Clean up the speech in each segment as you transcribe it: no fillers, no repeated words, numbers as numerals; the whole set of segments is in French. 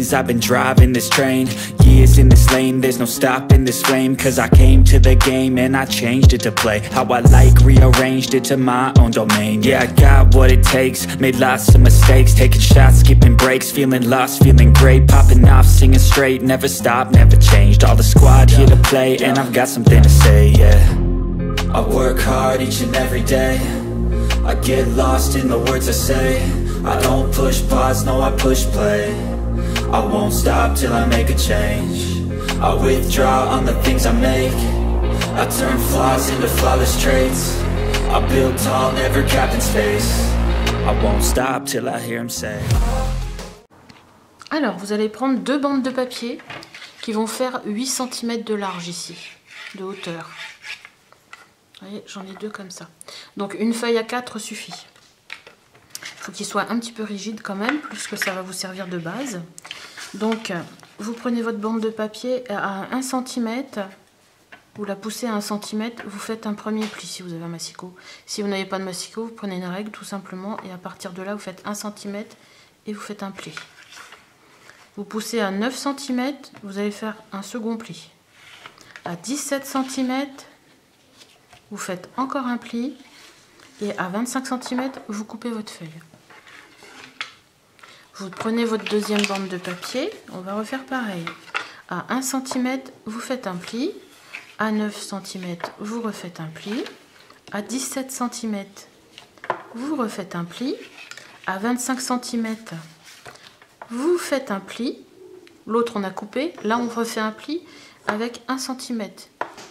things. I've been driving this train, years in this lane, there's no stopping this flame. Cause I came to the game and I changed it to play how I like, rearranged it to my own domain. Yeah, I got what it takes, made lots of mistakes, taking shots, skipping breaks, feeling lost, feeling great, popping off, singing straight, never stopped, never changed. All the squad here to play, and I've got something to say, yeah. I work hard each and every day, I get lost in the words I say. I don't push pause, no I push play. I won't stop till I make a change. I withdraw on the things I make. I turn flaws into flawless traits. I build tall, never capped in space. I won't stop till I hear him say. Alors, vous allez prendre deux bandes de papier qui vont faire 8 cm de large ici, de hauteur. Vous voyez, j'en ai deux comme ça. Donc, une feuille A4 suffit. Il faut qu'il soit un petit peu rigide quand même, puisque ça va vous servir de base. Donc, vous prenez votre bande de papier à 1 cm, vous la poussez à 1 cm, vous faites un premier pli si vous avez un massicot. Si vous n'avez pas de massicot, vous prenez une règle tout simplement, et à partir de là, vous faites 1 cm et vous faites un pli. Vous poussez à 9 cm, vous allez faire un second pli. À 17 cm, vous faites encore un pli. Et à 25 cm, vous coupez votre feuille. Vous prenez votre deuxième bande de papier, on va refaire pareil. À 1 cm, vous faites un pli. À 9 cm, vous refaites un pli. À 17 cm, vous refaites un pli. À 25 cm, vous faites un pli. L'autre, on a coupé. Là, on refait un pli avec 1 cm.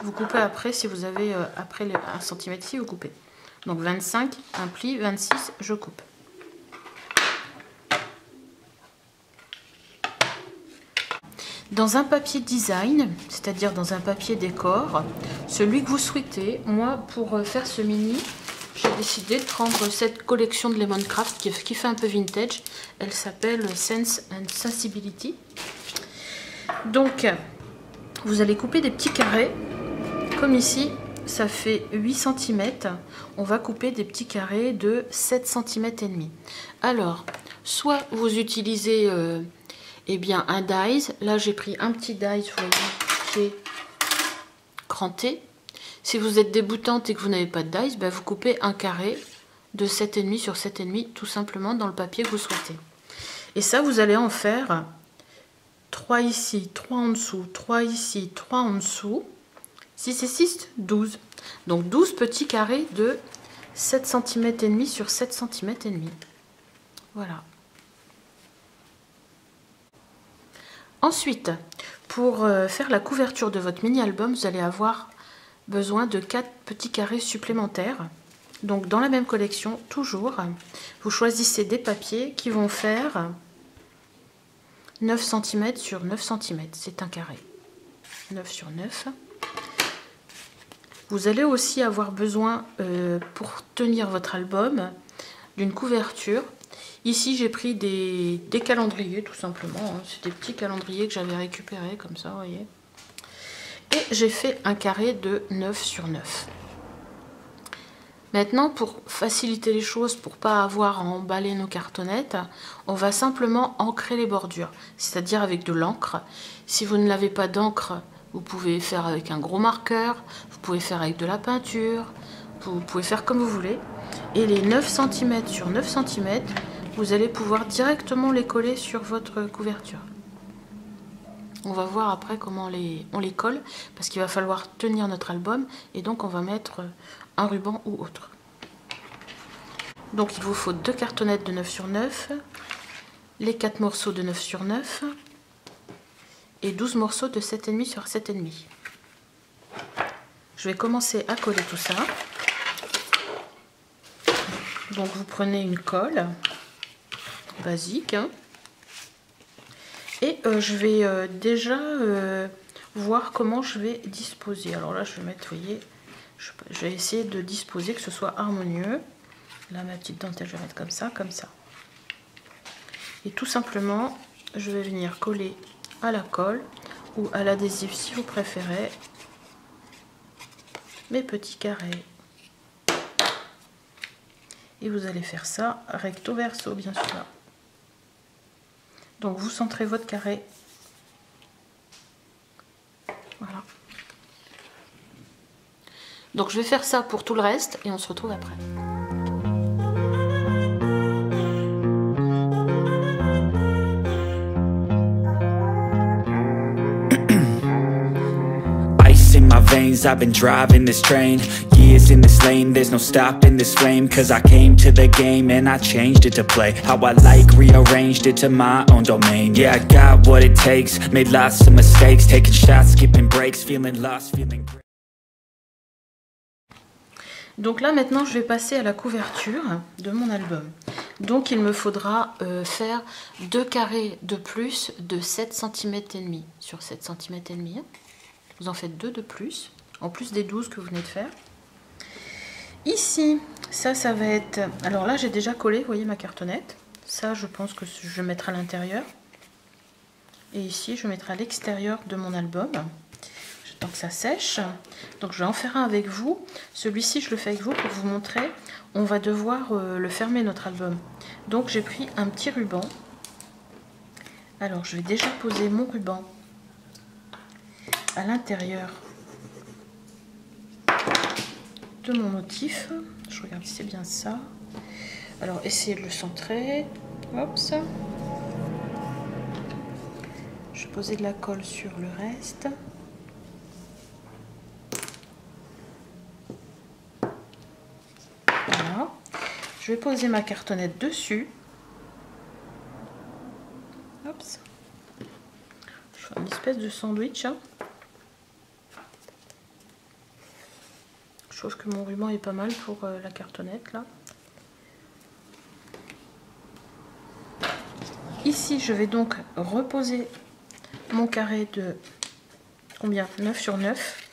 Vous coupez après, si vous avez après les 1 cm ici, vous coupez. Donc 25, un pli, 26, je coupe. Dans un papier design, c'est-à-dire dans un papier décor, celui que vous souhaitez, moi pour faire ce mini, j'ai décidé de prendre cette collection de Lemoncraft qui fait un peu vintage. Elle s'appelle Sense and Sensibility. Donc, vous allez couper des petits carrés, comme ici. Ça fait 8 cm, on va couper des petits carrés de 7 cm et demi. Alors, soit vous utilisez eh bien un dies. Là, j'ai pris un petit dies, vous voyez, qui est cranté. Si vous êtes déboutante et que vous n'avez pas de dies, ben vous coupez un carré de 7,5 sur 7,5 tout simplement dans le papier que vous souhaitez. Et ça, vous allez en faire 3 ici, 3 en dessous, 3 ici, 3 en dessous. 6 et 6, 12. Donc 12 petits carrés de 7 cm et demi sur 7 cm et demi. Voilà. Ensuite, pour faire la couverture de votre mini-album, vous allez avoir besoin de 4 petits carrés supplémentaires. Donc dans la même collection, toujours, vous choisissez des papiers qui vont faire 9 cm sur 9 cm. C'est un carré. 9 sur 9. Vous allez aussi avoir besoin, pour tenir votre album, d'une couverture. Ici, j'ai pris des calendriers, tout simplement. Hein. C'est des petits calendriers que j'avais récupérés, comme ça, vous voyez. Et j'ai fait un carré de 9 sur 9. Maintenant, pour faciliter les choses, pour ne pas avoir à emballer nos cartonnettes, on va simplement ancrer les bordures, c'est-à-dire avec de l'encre. Si vous ne l'avez pas d'encre, vous pouvez faire avec un gros marqueur, vous pouvez faire avec de la peinture, vous pouvez faire comme vous voulez. Et les 9 cm sur 9 cm, vous allez pouvoir directement les coller sur votre couverture. On va voir après comment on les colle, parce qu'il va falloir tenir notre album, et donc on va mettre un ruban ou autre. Donc il vous faut 2 cartonnettes de 9 sur 9, les 4 morceaux de 9 sur 9, et 12 morceaux de 7,5 sur 7,5. Je vais commencer à coller tout ça. Donc vous prenez une colle basique, hein, et je vais déjà voir comment je vais disposer. Alors là, je vais mettre, vous voyez, je vais essayer de disposer que ce soit harmonieux. Là, ma petite dentelle, je vais mettre comme ça, comme ça. Et tout simplement, je vais venir coller à la colle ou à l'adhésif si vous préférez mes petits carrés. Et vous allez faire ça recto verso, bien sûr. Donc vous centrez votre carré. Voilà. Donc je vais faire ça pour tout le reste et on se retrouve après. Ice in my veins, I've been driving this train. Years in this lane, there's no stopping this flame. Cause I came to the game and I changed it to play how I like, rearranged it to my own domain. Yeah, I got what it takes, made lots of mistakes, taking shots, skipping breaks, feeling lost, feeling great. Donc là maintenant je vais passer à la couverture de mon album. Donc il me faudra faire 2 carrés de plus de 7 cm et demi sur 7 cm et demi. Vous en faites 2 de plus, en plus des 12 que vous venez de faire. Ici, ça va être... Alors là, j'ai déjà collé, vous voyez ma cartonnette. Ça, je pense que je vais mettre à l'intérieur. Et ici, je mettrai à l'extérieur de mon album. J'attends que ça sèche. Donc, je vais en faire un avec vous. Celui-ci, je le fais avec vous pour vous montrer. On va devoir le fermer, notre album. Donc, j'ai pris un petit ruban. Alors, je vais déjà poser mon ruban à l'intérieur de mon motif. Je regarde si c'est bien ça. Alors essayez de le centrer. Hop, ça. Je vais poser de la colle sur le reste. Voilà. Je vais poser ma cartonnette dessus. Hop, ça. Je fais une espèce de sandwich. Hein. Je trouve que mon ruban est pas mal pour la cartonnette là. Ici, je vais donc reposer mon carré de combien 9 sur 9.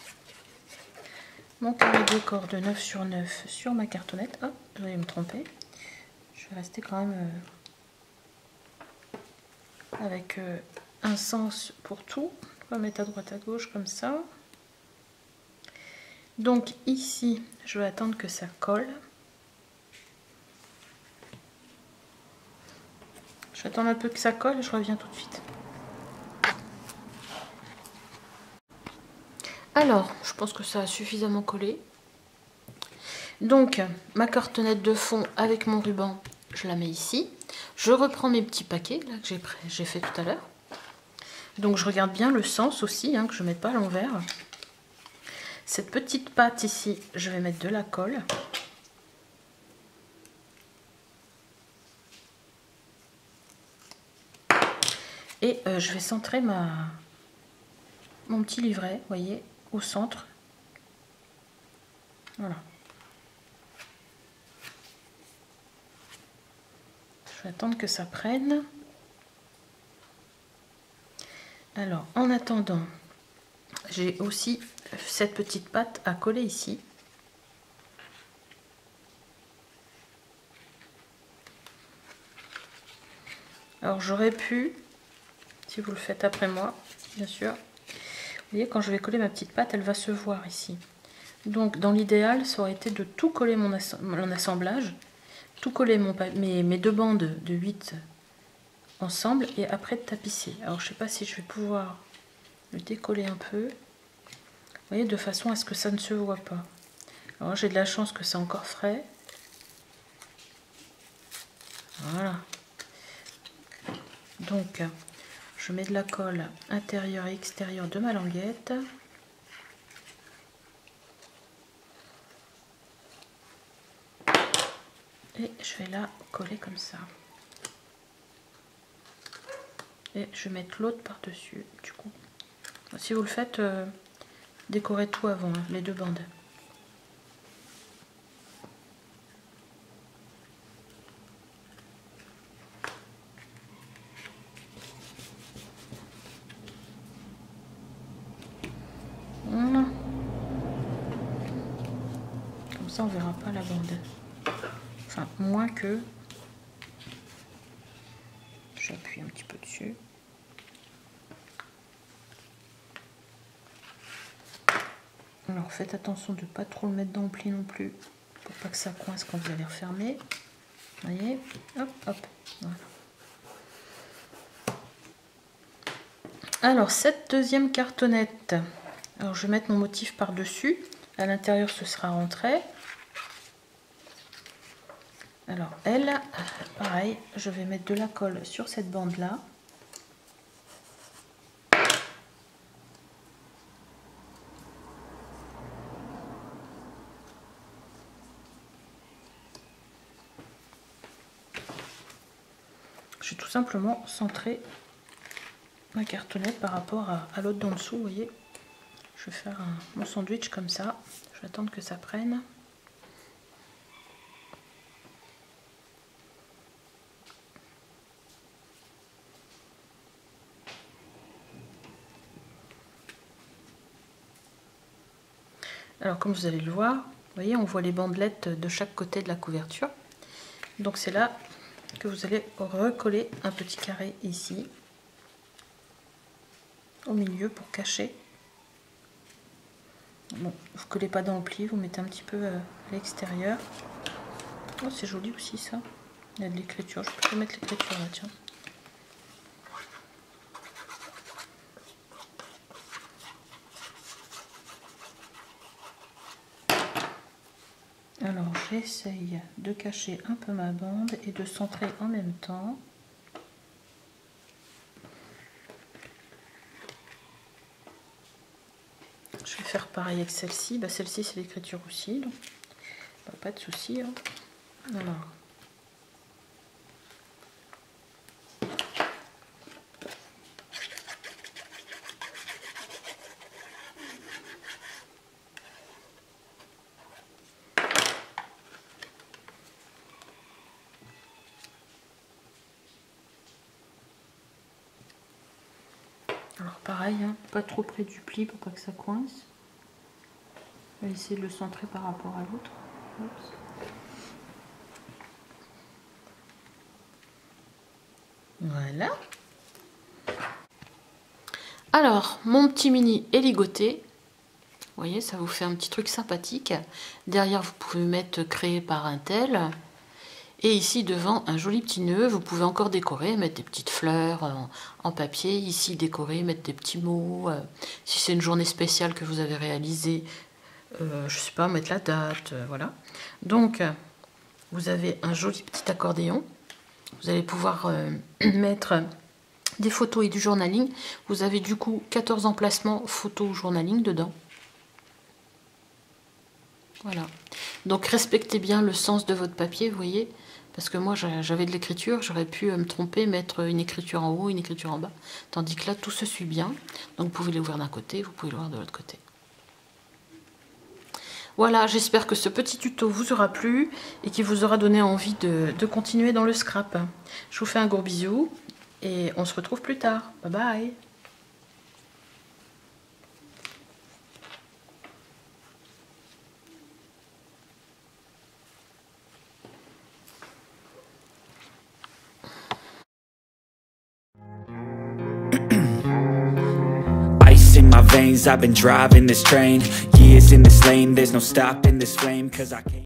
Mon carré de corps de 9 sur 9 sur ma cartonnette. Hop, je vais me tromper. Je vais rester quand même avec un sens pour tout. On va mettre à droite à gauche comme ça. Donc ici, je vais attendre que ça colle. Je vais attendre un peu que ça colle et je reviens tout de suite. Alors, je pense que ça a suffisamment collé. Donc, ma cartonnette de fond avec mon ruban, je la mets ici. Je reprends mes petits paquets là, que j'ai fait tout à l'heure. Donc, je regarde bien le sens aussi, hein, que je ne mette pas à l'envers. Cette petite patte ici, je vais mettre de la colle. Et je vais centrer mon petit livret, vous voyez, au centre. Voilà. Je vais attendre que ça prenne. Alors, en attendant, j'ai aussi cette petite patte à coller ici. Alors j'aurais pu, si vous le faites après moi, bien sûr, vous voyez quand je vais coller ma petite patte, elle va se voir ici. Donc dans l'idéal, ça aurait été de tout coller mon assemblage, tout coller mes 2 bandes de 8 ensemble et après de tapisser. Alors je sais pas si je vais pouvoir le décoller un peu. Vous voyez, de façon à ce que ça ne se voit pas. Alors j'ai de la chance que c'est encore frais. Voilà. Donc je mets de la colle intérieure et extérieure de ma languette. Et je vais la coller comme ça. Et je vais mettre l'autre par-dessus du coup. Si vous le faites, décorez tout avant, hein, les 2 bandes. Voilà. Comme ça on verra pas la bande. Enfin, moins que j'appuie un petit peu dessus. Alors faites attention de ne pas trop le mettre dans le pli non plus, pour pas que ça coince quand vous allez refermer. Vous voyez, hop, hop, voilà. Alors cette deuxième cartonnette, alors je vais mettre mon motif par dessus, à l'intérieur ce sera rentré. Alors elle, pareil, je vais mettre de la colle sur cette bande là. Je vais tout simplement centrer ma cartonnette par rapport à l'autre d'en dessous, vous voyez. Je vais faire mon sandwich comme ça, je vais attendre que ça prenne. Alors comme vous allez le voir, vous voyez, on voit les bandelettes de chaque côté de la couverture. Donc c'est là que vous allez recoller un petit carré ici, au milieu pour cacher. Bon, vous ne collez pas dans le pli, vous mettez un petit peu à l'extérieur. Oh, c'est joli aussi ça. Il y a de l'écriture, je peux mettre l'écriture là, tiens. Alors j'essaye de cacher un peu ma bande et de centrer en même temps. Je vais faire pareil avec celle-ci. Bah, celle-ci c'est l'écriture aussi, donc pas de souci. Hein. Alors. Alors pareil, hein, pas trop près du pli pour pas que ça coince. On va essayer de le centrer par rapport à l'autre. Voilà. Alors, mon petit mini est ligoté. Vous voyez, ça vous fait un petit truc sympathique. Derrière, vous pouvez mettre créé par un tel. Et ici, devant, un joli petit nœud. Vous pouvez encore décorer, mettre des petites fleurs en papier. Ici, décorer, mettre des petits mots. Si c'est une journée spéciale que vous avez réalisée, je sais pas, mettre la date, voilà. Donc, vous avez un joli petit accordéon. Vous allez pouvoir mettre des photos et du journaling. Vous avez du coup 14 emplacements photos ou journaling dedans. Voilà. Donc, respectez bien le sens de votre papier, vous voyez. Parce que moi, j'avais de l'écriture, j'aurais pu me tromper, mettre une écriture en haut, une écriture en bas. Tandis que là, tout se suit bien. Donc, vous pouvez l'ouvrir d'un côté, vous pouvez l'ouvrir de l'autre côté. Voilà, j'espère que ce petit tuto vous aura plu et qu'il vous aura donné envie de continuer dans le scrap. Je vous fais un gros bisou et on se retrouve plus tard. Bye bye! In my veins, I've been driving this train, years in this lane, there's no stopping this flame, 'cause I can't